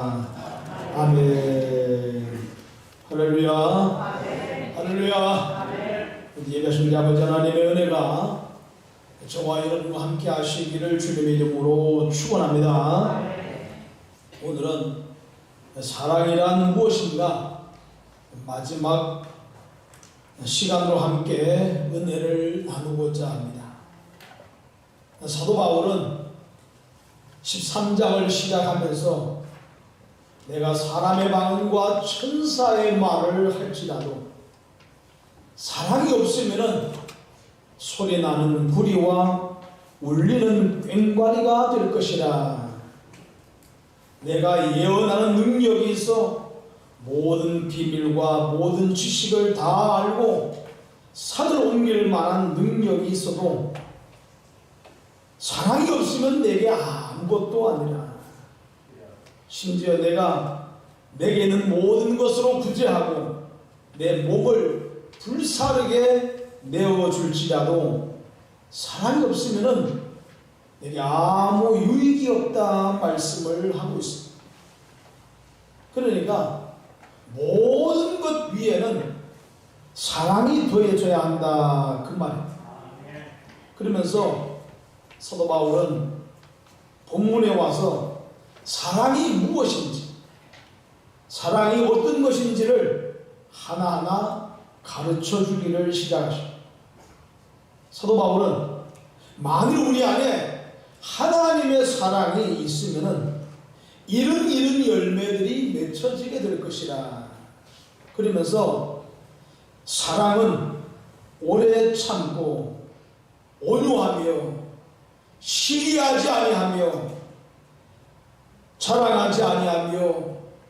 아멘. 할렐루야. 할렐루야. 예배하신 우리 아버지 하나님의 은혜가 저와 여러분과 함께 하시기를 주님의 이름으로 축원합니다. 오늘은 사랑이란 무엇인가 마지막 시간으로 함께 은혜를 나누고자 합니다. 사도 바울은 13장을 시작하면서 내가 사람의 방언과 천사의 말을 할지라도 사랑이 없으면 소리 나는 구리와 울리는 꽹과리가 될 것이라. 내가 예언하는 능력이 있어 모든 비밀과 모든 지식을 다 알고 산을 옮길 만한 능력이 있어도 사랑이 없으면 내게 아무것도 아니라. 심지어 내게 있는 모든 것으로 구제하고 내 몸을 불사르게 내어줄지라도 사랑이 없으면 내게 아무 유익이 없다 말씀을 하고 있습니다. 그러니까 모든 것 위에는 사랑이 더해져야 한다 그 말입니다. 그러면서 사도 바울은 본문에 와서 사랑이 무엇인지, 사랑이 어떤 것인지를 하나하나 가르쳐 주기를 시작하십니다. 사도 바울은 만일 우리 안에 하나님의 사랑이 있으면 이런 열매들이 맺혀지게 될 것이라. 그러면서 사랑은 오래 참고 온유하며 시기하지 아니하며 자랑하지 아니하며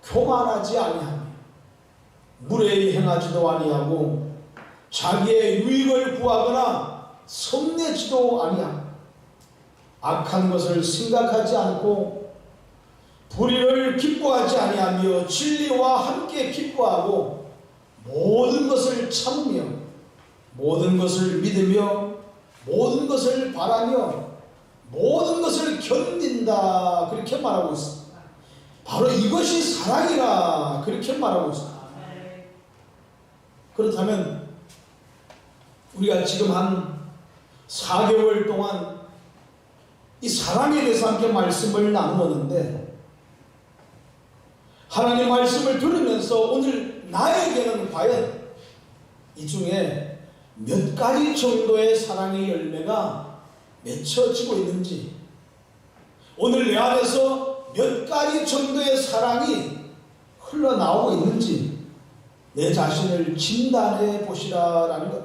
교만하지 아니하며 무례히 행하지도 아니하고 자기의 유익을 구하거나 성내지도 아니하고 악한 것을 생각하지 않고 불의를 기뻐하지 아니하며 진리와 함께 기뻐하고 모든 것을 참으며 모든 것을 믿으며 모든 것을 바라며 모든 것을 견딘다 그렇게 말하고 있습니다. 바로 이것이 사랑이라 그렇게 말하고 있습니다. 그렇다면 우리가 지금 한 4개월 동안 이 사랑에 대해서 함께 말씀을 나누었는데 하나님 말씀을 들으면서 오늘 나에게는 과연 이 중에 몇 가지 정도의 사랑의 열매가 맺혀지고 있는지, 오늘 내 안에서 몇 가지 정도의 사랑이 흘러나오고 있는지 내 자신을 진단해 보시라라는 것.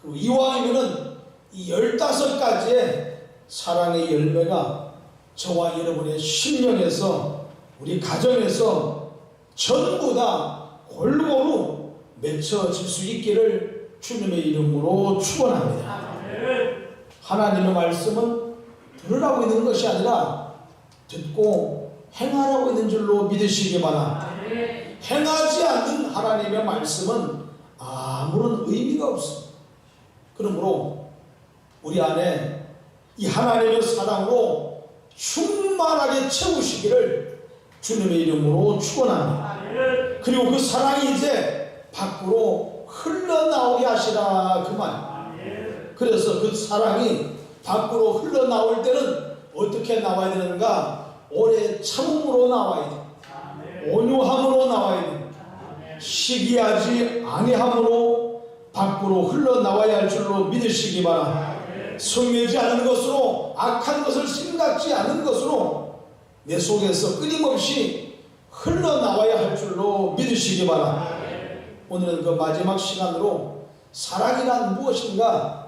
그리고 이왕이면은 이 15가지의 사랑의 열매가 저와 여러분의 심령에서 우리 가정에서 전부 다 골고루 맺혀질 수 있기를 주님의 이름으로 축원합니다. 하나님의 말씀은 들으라고 있는 것이 아니라 듣고 행하라고 있는 줄로 믿으시기 바랍니다. 행하지 않는 하나님의 말씀은 아무런 의미가 없습니다. 그러므로 우리 안에 이 하나님의 사랑으로 충만하게 채우시기를 주님의 이름으로 축원합니다. 그리고 그 사랑이 이제 밖으로 흘러나오게 하시라 그 말. 그래서 그 사랑이 밖으로 흘러나올 때는 어떻게 나와야 되는가? 오래 참음으로 나와야 돼. 온유함으로 나와야 돼. 시기하지 아니함으로 밖으로 흘러나와야 할 줄로 믿으시기 바랍니다. 성내지 않은 것으로, 악한 것을 생각지 않은 것으로 내 속에서 끊임없이 흘러나와야 할 줄로 믿으시기 바랍니다. 오늘은 그 마지막 시간으로 사랑이란 무엇인가?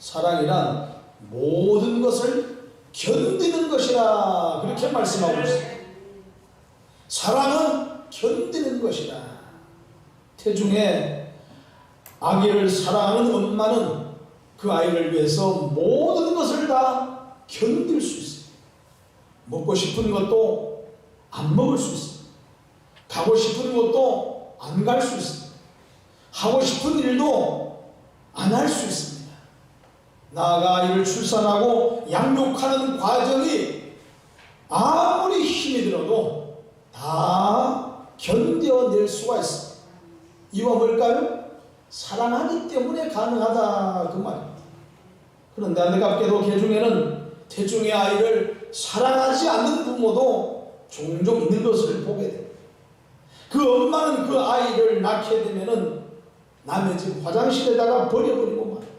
사랑이란 모든 것을 견디는 것이라 그렇게 말씀하고 있습니다. 사랑은 견디는 것이다. 태중에 아기를 사랑하는 엄마는 그 아이를 위해서 모든 것을 다 견딜 수 있습니다. 먹고 싶은 것도 안 먹을 수 있습니다. 가고 싶은 것도 안 갈 수 있습니다. 하고 싶은 일도 안 할 수 있습니다. 나아가 아이를 출산하고 양육하는 과정이 아무리 힘이 들어도 다 견뎌낼 수가 있습니다. 이유가 뭘까요? 사랑하기 때문에 가능하다 그 말입니다. 그런데 안타깝게도 개중에는 태중의 아이를 사랑하지 않는 부모도 종종 있는 것을 보게 됩니다. 그 엄마는 그 아이를 낳게 되면은 남의 집 화장실에다가 버려버리고 맙니다.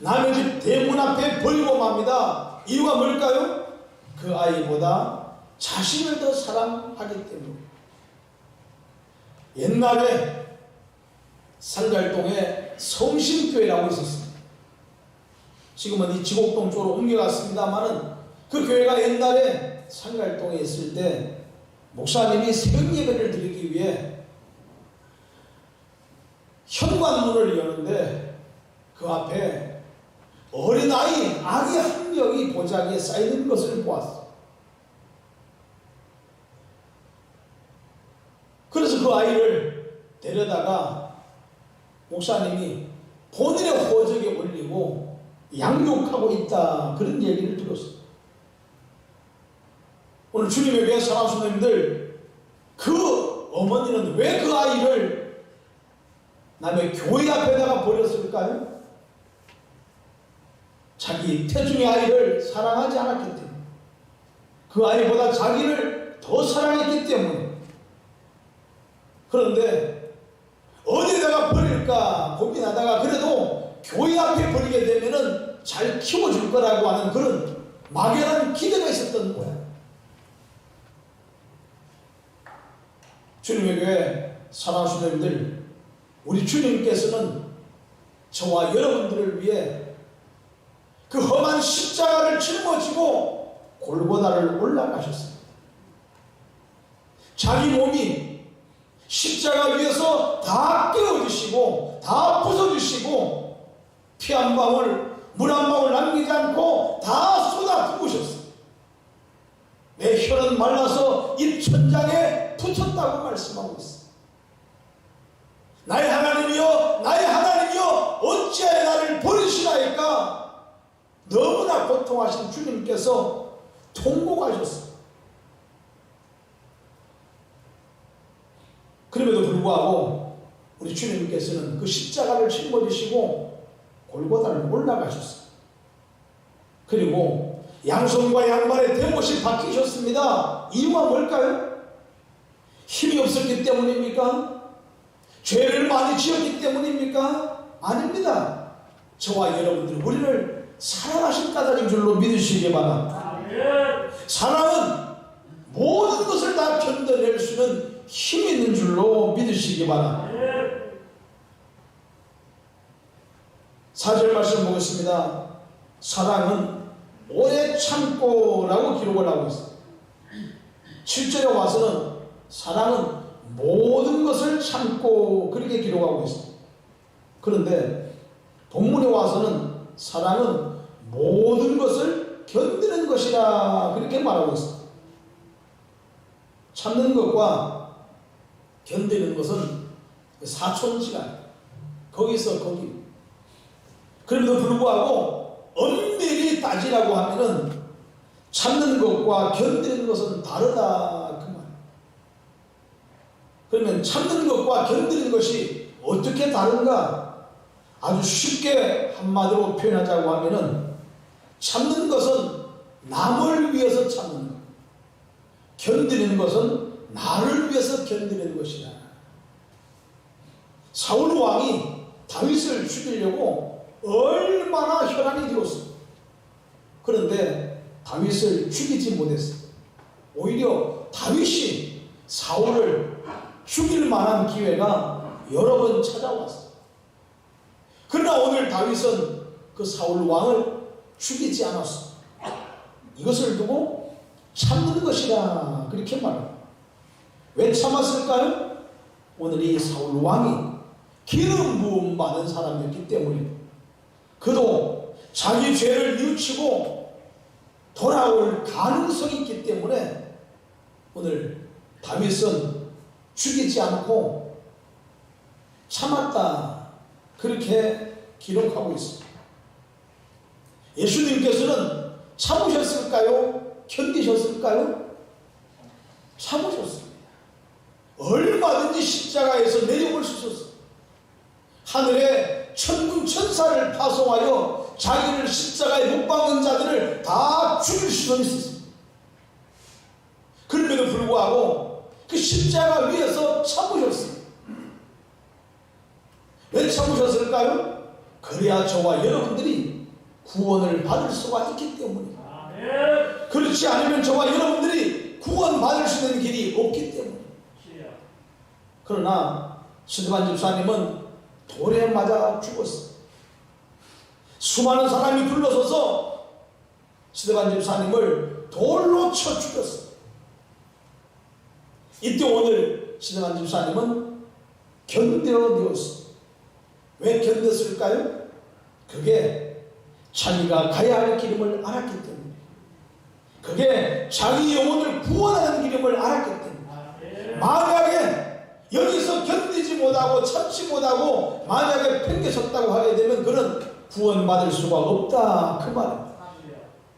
남의 집 대문 앞에 버리고 맙니다. 이유가 뭘까요? 그 아이보다 자신을 더 사랑하기 때문에. 옛날에 산갈동에 성심교회라고 있었습니다. 지금은 이 지곡동 쪽으로 옮겨갔습니다만은 그 교회가 옛날에 산갈동에 있을 때 목사님이 새벽 예배를 드리기 위해 현관문을 여는데 그 앞에 어린아이, 아기 한 명이 보자기에 쌓이는 것을 보았어. 그래서 그 아이를 데려다가 목사님이 본인의 호적에 올리고 양육하고 있다, 그런 얘기를 들었어요. 오늘 주님의 교회 사랑하시는 그 어머니는 왜 그 아이를 남의 교회 앞에다가 버렸을까요? 자기 태중의 아이를 사랑하지 않았기 때문에, 그 아이보다 자기를 더 사랑했기 때문에. 그런데 어디에다가 버릴까 고민하다가 그래도 교회 앞에 버리게 되면은 잘 키워줄 거라고 하는 그런 막연한 기대가 있었던 거야. 주님의 교회 사랑하시는 여러분들, 우리 주님께서는 저와 여러분들을 위해 그 험한 십자가를 짊어지고 골고다를 올라가셨습니다. 자기 몸이 십자가 위에서 다 깨어주시고 다 부숴주시고 피 한 방울 물 한 방울 남기지 않고 다 쏟아 부으셨어요. 내 혀는 말라서 입 천장에 붙었다고 말씀하고 있어요. 나의 하나님이여, 나의 하나님이여, 어찌하여 나를 버리시나이까? 너무나 고통하신 주님께서 통곡하셨어요. 그럼에도 불구하고 우리 주님께서는 그 십자가를 짊어지시고 골고다를 올라가셨어요. 그리고 양손과 양발에 대못이 박히셨습니다. 이유가 뭘까요? 힘이 없었기 때문입니까? 죄를 많이 지었기 때문입니까? 아닙니다. 저와 여러분들, 우리를 사랑하신 까닭인 줄로 믿으시기 바랍니다. 사랑은 모든 것을 다 견뎌낼 수 있는 힘이 있는 줄로 믿으시기 바랍니다. 4절 말씀 보겠습니다. 사랑은 오래 참고라고 기록을 하고 있습니다. 7절에 와서는 사랑은 모든 것을 참고 그렇게 기록하고 있습니다. 그런데 본문에 와서는 사랑은 모든 것을 견디는 것이라 그렇게 말하고 있습니다. 참는 것과 견디는 것은 사촌지간, 거기서 거기. 그럼에도 불구하고 엄밀히 따지라고 하면은 참는 것과 견디는 것은 다르다 그 말. 그러면 참는 것과 견디는 것이 어떻게 다른가? 아주 쉽게 한마디로 표현하자고 하면은 참는 것은 남을 위해서 참는 것, 견디는 것은 나를 위해서 견디는 것이다. 사울 왕이 다윗을 죽이려고 얼마나 혈안이 들었어. 그런데 다윗을 죽이지 못했어. 오히려 다윗이 사울을 죽일 만한 기회가 여러 번 찾아왔어. 그러나 오늘 다윗은 그 사울 왕을 죽이지 않았어. 이것을 두고 참는 것이다 그렇게 말합니다. 왜 참았을까요? 오늘 이 사울 왕이 기름 부음 받은 사람이었기 때문입니다. 그도 자기 죄를 뉘우치고 돌아올 가능성이 있기 때문에 오늘 다윗은 죽이지 않고 참았다 그렇게 기록하고 있습니다. 예수님께서는 참으셨을까요? 견디셨을까요? 참으셨습니다. 얼마든지 십자가에서 내려올 수 있었어요. 하늘에 천군 천사를 파송하여 자기를 십자가에 못 박는 자들을 다 죽일 수도 있었습니다. 그럼에도 불구하고 그 십자가 위에서 참으셨습니다. 왜 참으셨을까요? 그래야 저와 여러분들이 구원을 받을 수가 있기 때문입니다. 그렇지 않으면 저와 여러분들이 구원받을 수 있는 길이 없기 때문입니다. 그러나 스데반 집사님은 돌에 맞아 죽었어요. 수많은 사람이 둘러서서 스데반 집사님을 돌로 쳐 죽였어요. 이때 오늘 스데반 집사님은 견뎌내었어요. 왜 견뎠을까요? 그게 자기가 가야 할 길임을 알았기 때문에, 그게 자기 영혼을 구원하는 길임을 알았기 때문에, 만약에 여기서 견디지 못하고 참지 못하고 만약에 팽개쳤다고 하게 되면 그는 구원받을 수가 없다, 그 말입니다.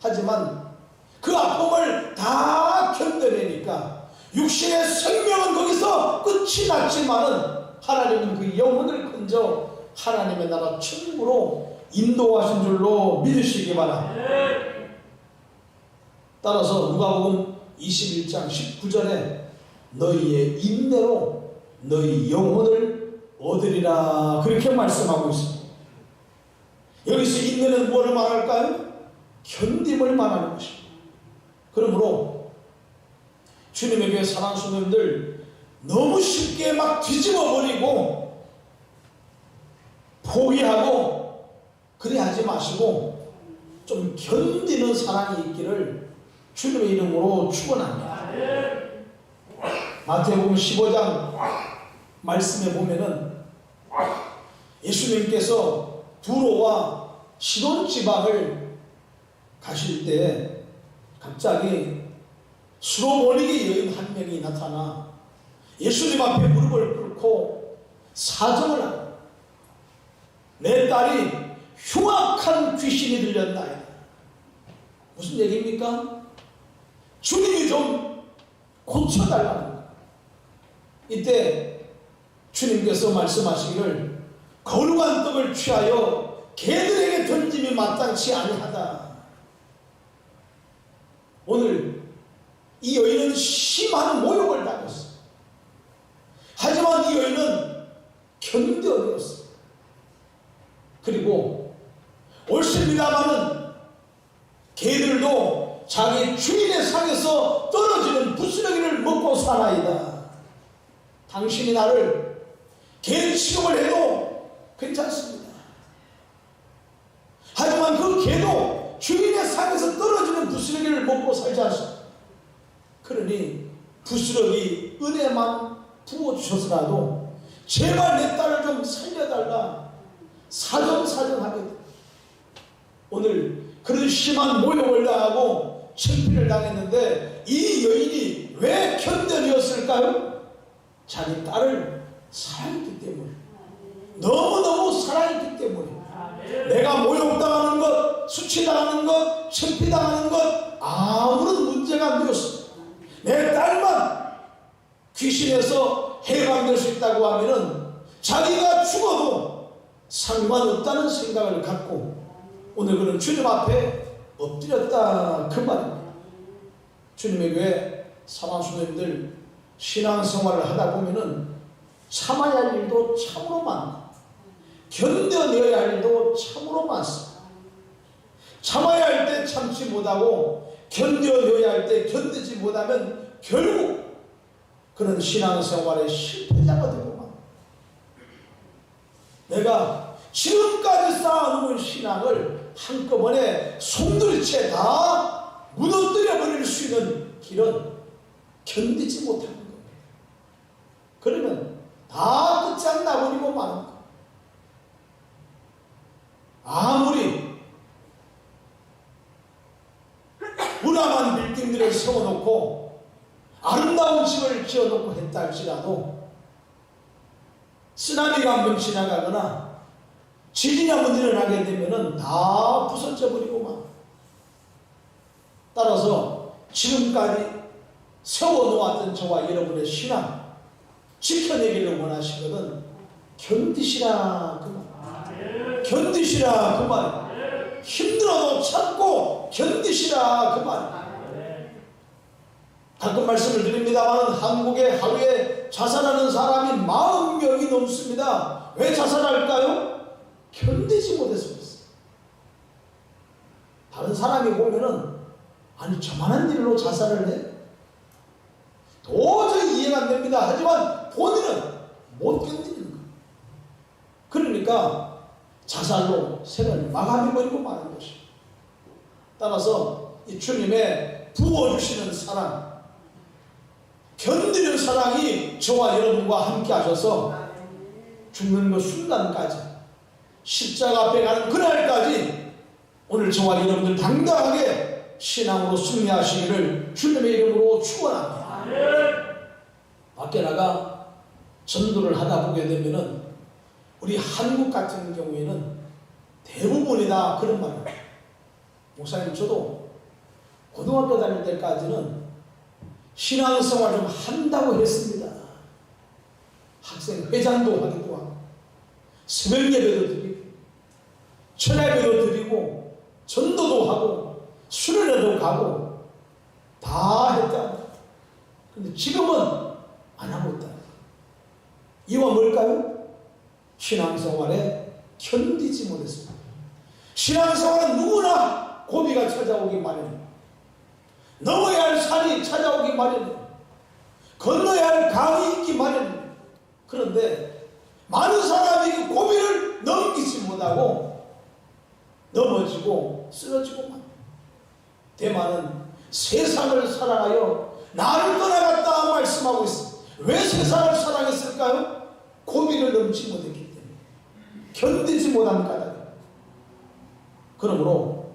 하지만 그 아픔을 다 견뎌내니까 육신의 생명은 거기서 끝이 났지만은 하나님은 그 영혼을 건져 하나님의 나라 천국으로 인도하신 줄로 믿으시기 바랍니다. 따라서 누가복음 21장 19절에 너희의 인내로 너희 영혼을 얻으리라, 그렇게 말씀하고 있습니다. 여기서 인내는 뭐를 말할까요? 견딤을 말하는 것입니다. 그러므로 주님의 교회 사랑하는 성도님들, 너무 쉽게 막 뒤집어버리고 포기하고 그래 하지 마시고 좀 견디는 사랑이 있기를 주님의 이름으로 축원합니다. 마태복음 15장 말씀에 보면은 예수님께서 두로와 시돈 지방을 가실 때 갑자기 수로보니게 여인 한 명이 나타나 예수님 앞에 무릎을 꿇고 사정을 하고, 내 딸이 흉악한 귀신이 들렸나이다. 무슨 얘기입니까? 주님이 좀 고쳐달라는 거예요. 이때 주님께서 말씀하시기를 거룩한 떡을 취하여 개들에게 던짐이 마땅치 아니하다. 오늘 이 여인은 심한 모욕을 당했어요. 하지만 이 여인은 견뎌냈어요. 그리고 옳습니다마는 개들도 자기 주인의 상에서 떨어지는 부스러기를 먹고 사나이다. 당신이 나를 개 취급을 해도 괜찮습니다. 하지만 그 개도 주인의 상에서 떨어지는 부스러기를 먹고 살지 않습니다. 그러니 부스러기 은혜만 부어주셔서라도 제발 내 딸을 좀 살려달라 사정하게 됩니다. 오늘 그런 심한 모욕을 당하고 창피를 당했는데 이 여인이 왜 견뎌내었을까요? 자기 딸을 사랑했기 때문에, 너무너무 사랑했기 때문에. 내가 모욕당하는 것, 수치당하는 것, 창피당하는 것 아무런 문제가 안 되었습니다. 내 딸만 귀신에서 해방될 수 있다고 하면은 자기가 죽어도 상관없다는 생각을 갖고 오늘 그는 주님 앞에 엎드렸다, 그 말입니다. 주님의 교회 사랑하는 성도님들, 신앙생활을 하다 보면은 참아야 할 일도 참으로 많다. 견뎌내야 할 일도 참으로 많습니다. 참아야 할 때 참지 못하고 견뎌내야 할 때 견디지 못하면 결국 그런 신앙생활의 실패자가 되고 말. 내가 지금까지 쌓아놓은 신앙을 한꺼번에 손들이채 다 무너뜨려 버릴 수 있는 길은 견디지 못하는 겁니다. 그러면 다 끝장 나버리고 마는 겁니다. 아무리 우람한 빌딩들을 세워놓고 아름다운 집을 지어놓고 했다 할지라도 쓰나미가 한번 지나가거나 지진이 한번 일어나게 되면은 다 부서져 버리고 막. 따라서 지금까지 세워놓았던 저와 여러분의 신앙 지켜내기를 원하시거든 견디시라 그 말. 견디시라 그 말. 힘들어도 참고 견디시라 그 말. 가끔 말씀을 드립니다만 한국에 하루에 자살하는 사람이 40명이 넘습니다. 왜 자살할까요? 견디지 못해서 그렇습니다. 다른 사람이 보면은 아니 저만한 일로 자살을 해? 도저히 이해가 안 됩니다. 하지만 본인은 못 견디는 거예요. 그러니까 자살로 생을 마감해버리고 마는 것이에요. 따라서 이 주님의 부어주시는 사랑, 견디는 사랑이 저와 여러분과 함께 하셔서 죽는 그 순간까지 십자가 앞에 가는 그날까지 오늘 저와 여러분들 당당하게 신앙으로 승리하시기를 주님의 이름으로 축원합니다. 밖에 나가 전도를 하다 보게 되면은 우리 한국 같은 경우에는 대부분이 다 그런 말입니다. 목사님 저도 고등학교 다닐 때까지는 신앙생활 좀 한다고 했습니다. 학생 회장도 하기도 하고 새벽 예배도 드리고 철야배도 드리고 전도도 하고 수련회도 가고 다 했다. 근데 지금은 안 하고 있다. 이유가 뭘까요? 신앙생활에 견디지 못했습니다. 신앙생활은 누구나 고비가 찾아오기 마련입니다. 넘어야 할 산이 찾아오기 마련입니다. 건너야 할 강이 있기 마련입니다. 그런데 많은 사람이 그 고비를 넘기지 못하고 넘어지고 쓰러지고 맙니다. 대만은 세상을 사랑하여 나를 떠나갔다 말씀하고 있습니다. 왜 세상을 사랑했을까요? 고비를 넘지 못했기 때문에, 견디지 못한 까닭. 그러므로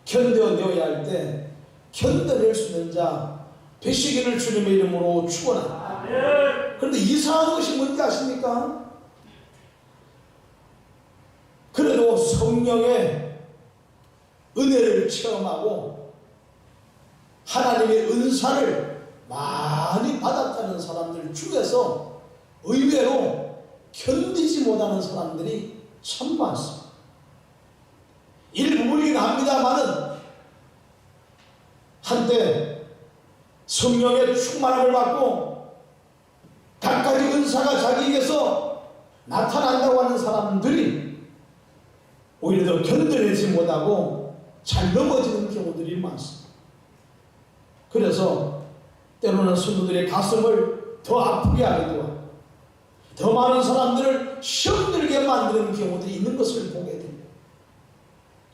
견뎌내어야 할 때 견뎌낼 수 있는 자 되시기를 주님의 이름으로 축원합니다. 그런데 이상한 것이 뭔지 아십니까? 그래도 성령의 은혜를 체험하고 하나님의 은사를 많이 받았다는 사람들 중에서 의외로 견디지 못하는 사람들이 참 많습니다. 일부분이긴 합니다만은 한때 성령의 충만함을 받고 각가지 은사가 자기에게서 나타난다고 하는 사람들이 오히려 더 견뎌내지 못하고 잘 넘어지는 경우들이 많습니다. 그래서 때로는 성도들의 가슴을 더 아프게 하기도 하고 더 많은 사람들을 시험들게 만드는 경우들이 있는 것을 보게 됩니다.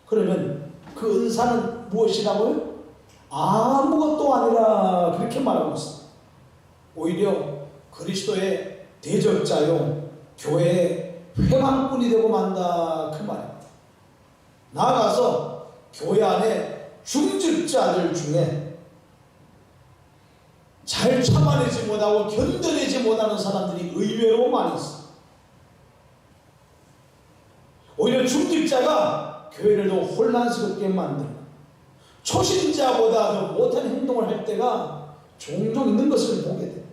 그러면 그 은사는 무엇이라고요? 아무것도 아니라 그렇게 말하고 있습니다. 오히려 그리스도의 대적자요 교회의 회방꾼이 되고 만다 그 말입니다. 나아가서 교회 안에 중직자들 중에 잘 참아내지 못하고 견뎌내지 못하는 사람들이 의외로 많이 있습니다. 오히려 중직자가 교회를 더 혼란스럽게 만듭니다. 초신자보다 더 못한 행동을 할 때가 종종 있는 것을 보게 됩니다.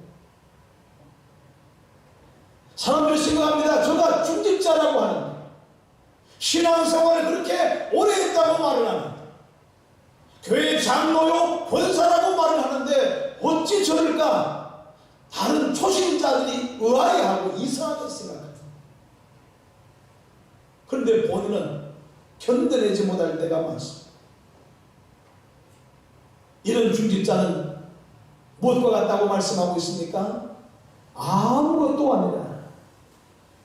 사람들이 생각합니다. 저가 중직자라고 하는데 신앙생활을 그렇게 오래 했다고 말을 합니다. 교회 장로요 권사라고 말을 하는데 어찌 저럴까? 다른 초신자들이 의아해하고 이상하게 생각합니다. 그런데 본인은 견뎌내지 못할 때가 많습니다. 이런 중직자는 무엇과 같다고 말씀하고 있습니까? 아무것도 아니라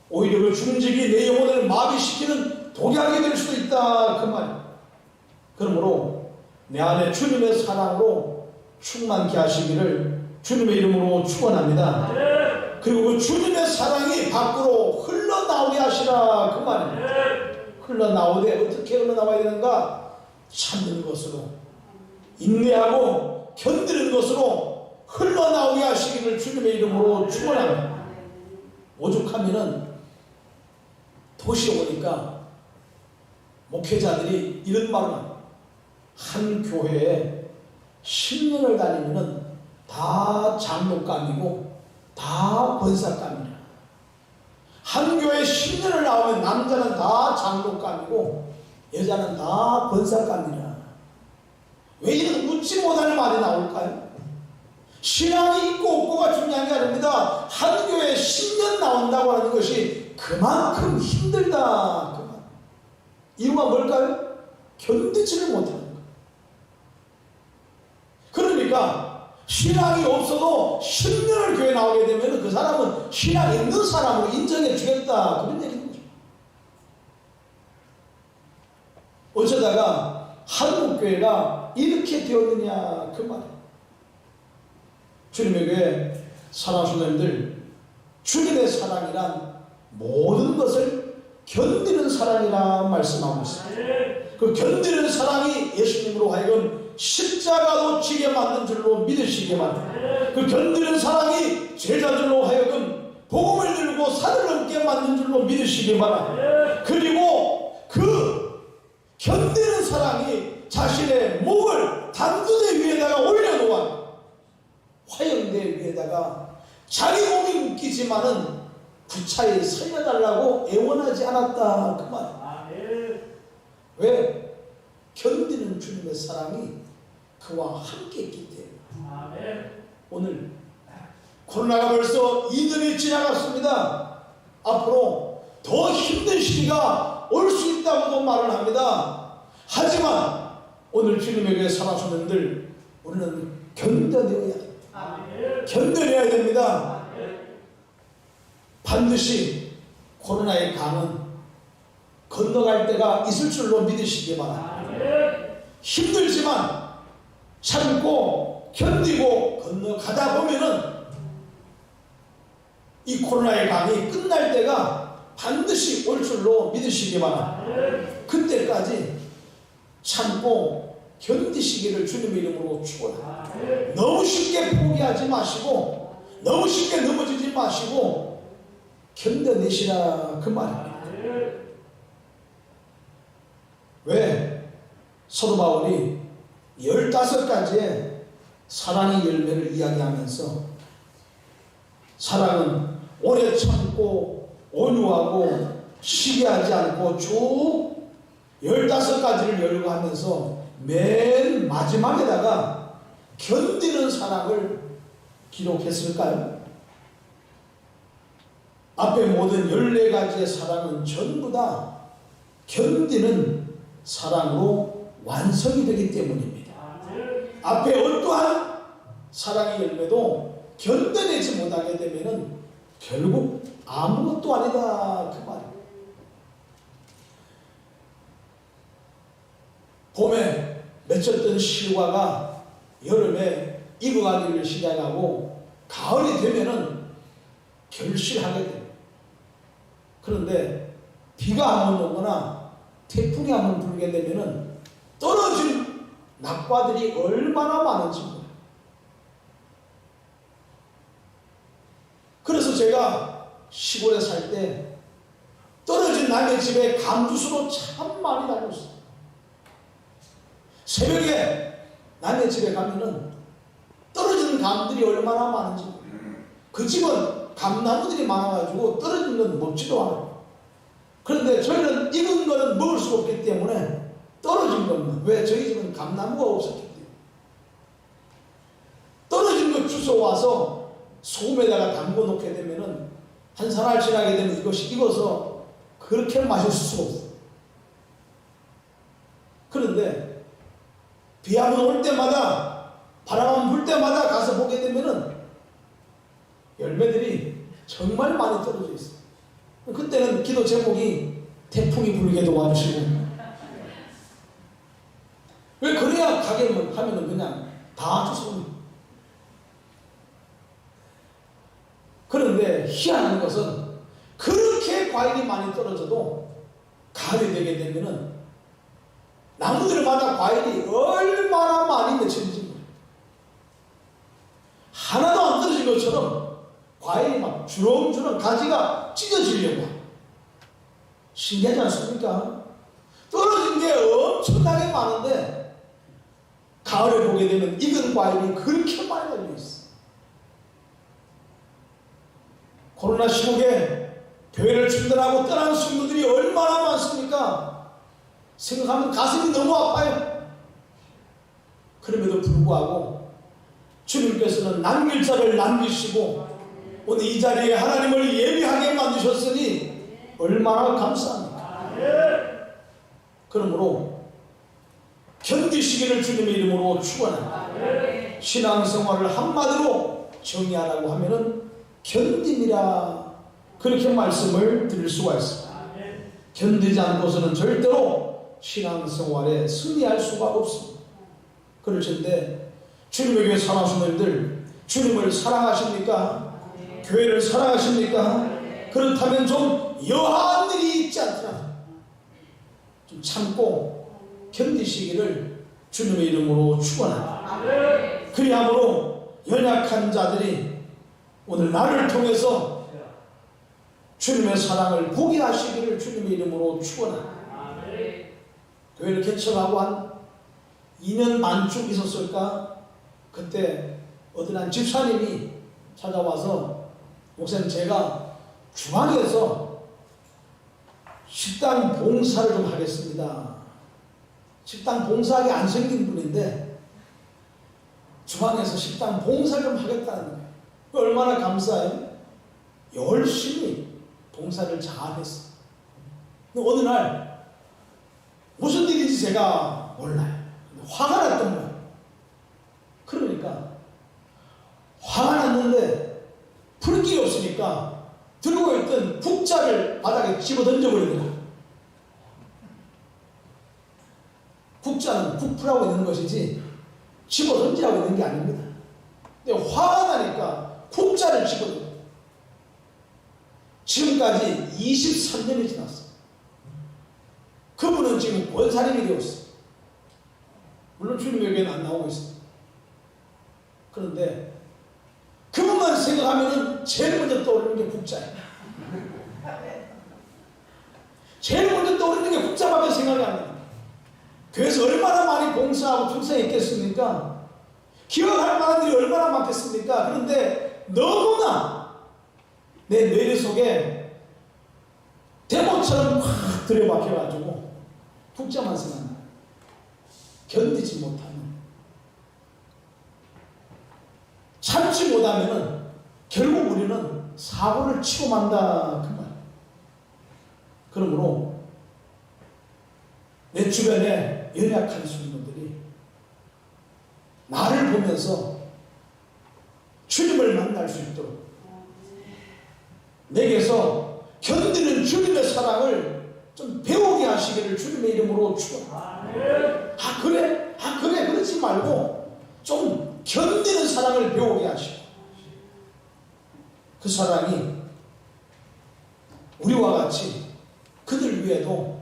오히려 그 중직이 내 영혼을 마비시키는 독약이 될 수도 있다 그 말입니다. 그러므로 내 안에 주님의 사랑으로 충만케 하시기를 주님의 이름으로 축원합니다. 그리고 그 주님의 사랑이 밖으로 흘러나오게 하시라 그 말입니다. 흘러나오되 어떻게 흘러나와야 되는가? 참는 것으로 인내하고 견디는 것으로 흘러나오게 하시기를 주님의 이름으로 축원합니다. 오죽하면은 도시에 오니까 목회자들이 이런 말을 합니다. 한 교회에 10년을 다니면은 다 다 장로감이고 다 권사감이라. 한 교회 10년을 나오면 남자는 다 장로감이고 여자는 다 권사감이라. 왜 이런 웃지 못할 말이 나올까요? 신앙이 있고 없고가 중요한 게 아닙니다. 한 교회에 10년 나온다고 하는 것이 그만큼 힘들다. 이유가 뭘까요? 견디지를 못하는 거예요. 그러니까 신앙이 없어도 10년을 교회 나오게 되면 그 사람은 신앙 있는 사람으로 인정해 주겠다. 그런 얘기인 거죠. 어쩌다가 한국교회가 이렇게 되었느냐 그 말이에요. 주님의 교회 사랑하시는 주님의 사랑이란 모든 것을 견디는 사랑이라 말씀하고 있습니다. 그 견디는 사랑이 예수님으로 하여금 십자가도 지게 만든 줄로 믿으시게 만든, 그 견디는 사랑이 제자들로 하여금 복음을 들고 산을 넘게 만든 줄로 믿으시게 바랍니다. 그리고 그 견디는 사랑이 자신의 목을 단두대 위에다가 올려놓아 화형대 위에다가 자기 몸이 웃기지만은 부차에 살려달라고 애원하지 않았다 그 말이에요. 왜? 견디는 주님의 사랑이 그와 함께 있기 때문에. 오늘 코로나가 벌써 2년이 지나갔습니다. 앞으로 더 힘든 시기가 올 수 있다고도 말을 합니다. 하지만 오늘 주님의 교회 사랑하시는 우리는 견뎌내야 됩니다. 견뎌내야 됩니다. 반드시 코로나의 강은 건너갈 때가 있을 줄로 믿으시기 바랍니다. 힘들지만 참고 견디고 건너가다 보면은 이 코로나의 강이 끝날 때가 반드시 올 줄로 믿으시기 바랍니다. 그때까지 참고 견디시기를 주님의 이름으로 축원합니다. 너무 쉽게 포기하지 마시고 너무 쉽게 넘어지지 마시고 견뎌내시라 그 말입니다. 왜? 사도 바울이 15가지의 사랑의 열매를 이야기하면서 사랑은 오래 참고 온유하고 시기하지 않고 쭉 15가지를 열거하면서 맨 마지막에다가 견디는 사랑을 기록했을까요? 앞에 모든 14가지의 사랑은 전부 다 견디는 사랑으로 완성이 되기 때문입니다. 앞에 어떠한 사랑의 열매도 견뎌내지 못하게 되면 결국 아무것도 아니다 그 말이에요. 봄에 맺혔던 실과가 여름에 익어가기를 시작하고 가을이 되면은 결실하게 됩니다. 그런데 비가 한번 오거나 태풍이 한번 불게 되면은 떨어진 낙과들이 얼마나 많은지 몰라요. 그래서 제가 시골에 살 때 떨어진 남의 집에 감주수로 참 많이 다녔어요. 새벽에 남의 집에 가면은 떨어진 감들이 얼마나 많은지 몰라요. 그 집은 감나무들이 많아가지고 떨어진 건 먹지도 않아요. 그런데 저희는 익은 거는 먹을 수 없기 때문에 떨어진 것만. 왜? 저희 집은 감나무가 없었기 때문에. 떨어진 거 주워와서 소금에다가 담궈 놓게 되면은 한 사날 지나게 되면 이것이 익어서 그렇게 마실 수가 없어요. 그런데 비 한 번 올 때마다 바람 한 번 불 때마다 가서 보게 되면은 열매들이 정말 많이 떨어져 있어요. 그때는 기도 제목이 태풍이 불게 도와주시고. 왜 그래야 가게만 하면은 그냥 다 주워. 그런데 희한한 것은 그렇게 과일이 많이 떨어져도 가을이 되게 되면은 나무들마다 과일이 얼마나 많이 맺혀진지 모르겠어요. 하나도 안 떨어진 것처럼 과일이 막 주렁주렁 가지가 찢어지려고 해요. 신기하지 않습니까? 떨어진 게 엄청나게 많은데 가을에 보게 되면 익은 과일이 그렇게 많이 달려 있어. 코로나 시국에 교회를 중단하고 떠나는 성도들이 얼마나 많습니까? 생각하면 가슴이 너무 아파요. 그럼에도 불구하고 주님께서는 남길 자를 남기시고 오늘 이 자리에 하나님을 예비하게 만드셨으니 얼마나 감사합니까? 그러므로 견디시기를 주님의 이름으로 축원합니다. 신앙생활을 한마디로 정의하라고 하면은 견딤이라 그렇게 말씀을 드릴 수가 있습니다. 견디지 않고서는 절대로 신앙생활에 승리할 수가 없습니다. 그러신데 주님의 교회 사랑하시는 분들, 주님을 사랑하십니까? 교회를 사랑하십니까? 그렇다면 좀 여하한 일이 있지 않더라도 좀 참고 견디시기를 주님의 이름으로 축원합니다. 그리함으로 연약한 자들이 오늘 나를 통해서 주님의 사랑을 보게 하시기를 주님의 이름으로 축원합니다. 교회를 개척하고 한 2년 반쯤 있었을까? 그때 어떤 한 집사님이 찾아와서 목사님, 제가 주방에서 식당 봉사를 좀 하겠습니다. 식당 봉사하기 안 생긴 분인데 주방에서 식당 봉사를 좀 하겠다는 거예요. 얼마나 감사해요? 열심히 봉사를 잘했어요. 근데 어느 날 무슨 일인지 제가 몰라요. 화가 났던 거예요. 그러니까 화가 났는데 풀 길이 없으니까 들고 있던 국자를 바닥에 집어 던져버리더라. 국자는 국풀하고 있는 것이지 집어 던지라고 있는 게 아닙니다. 근데 화가 나니까 국자를 집어 던져. 지금까지 23년이 지났어요. 그분은 지금 권사님이 되었어요. 물론 주님의 교회는 안 나오고 있어요. 그런데 그것만 생각하면은 제일 먼저 떠오르는 게 국자예요. 제일 먼저 떠오르는 게 국자밖에 생각이 안 나요. 교회에서 얼마나 많이 봉사하고 충성했겠습니까? 기억할 만한 일이 얼마나 많겠습니까? 그런데 너무나 내 뇌리 속에 대못처럼 확 들여박혀가지고 국자만 생각나요. 견디지 못하는, 참지 못하면은 결국 우리는 사고를 치고 만다 그 말. 그러므로 내 주변에 연약한 성도들이 나를 보면서 주님을 만날 수 있도록 내게서 견디는 주님의 사랑을 좀 배우게 하시기를 주님의 이름으로 축원합니다. 아 그래 그러지 말고 좀 견디는 사랑을 배우게 하시고 그 사랑이 우리와 같이 그들 위에도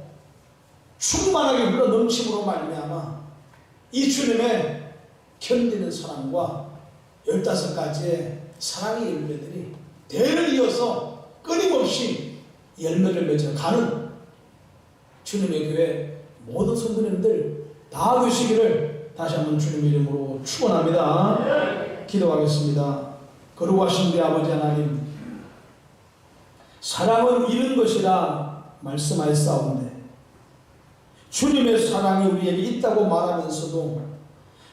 충만하게 흘러 넘침으로 말미암아 이 주님의 견디는 사랑과 15가지의 사랑의 열매들이 대를 이어서 끊임없이 열매를 맺어가는 주님의 교회 모든 성도님들 다 되시기를 다시 한번 주님의 이름으로 축원합니다. 기도하겠습니다. 거룩하신 우리 아버지 하나님, 사랑은 이런 것이라 말씀하였사온데 주님의 사랑이 우리에게 있다고 말하면서도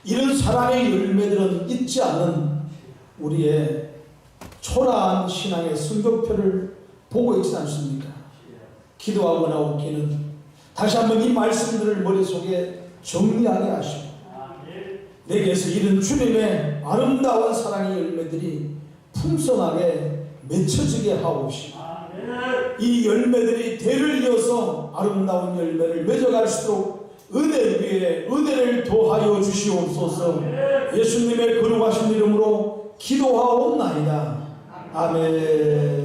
이런 사랑의 열매들은 있지 않은 우리의 초라한 신앙의 순교표를 보고 있지 않습니까? 기도하고 나오기는 다시 한번 이 말씀들을 머릿속에 정리하게 하시고 내게서 이런 주님의 아름다운 사랑의 열매들이 풍성하게 맺혀지게 하옵시고 이 열매들이 대를 이어서 아름다운 열매를 맺어갈 수 있도록 은혜 위에 은혜를 더하여 주시옵소서. 예수님의 거룩하신 이름으로 기도하옵나이다. 아멘.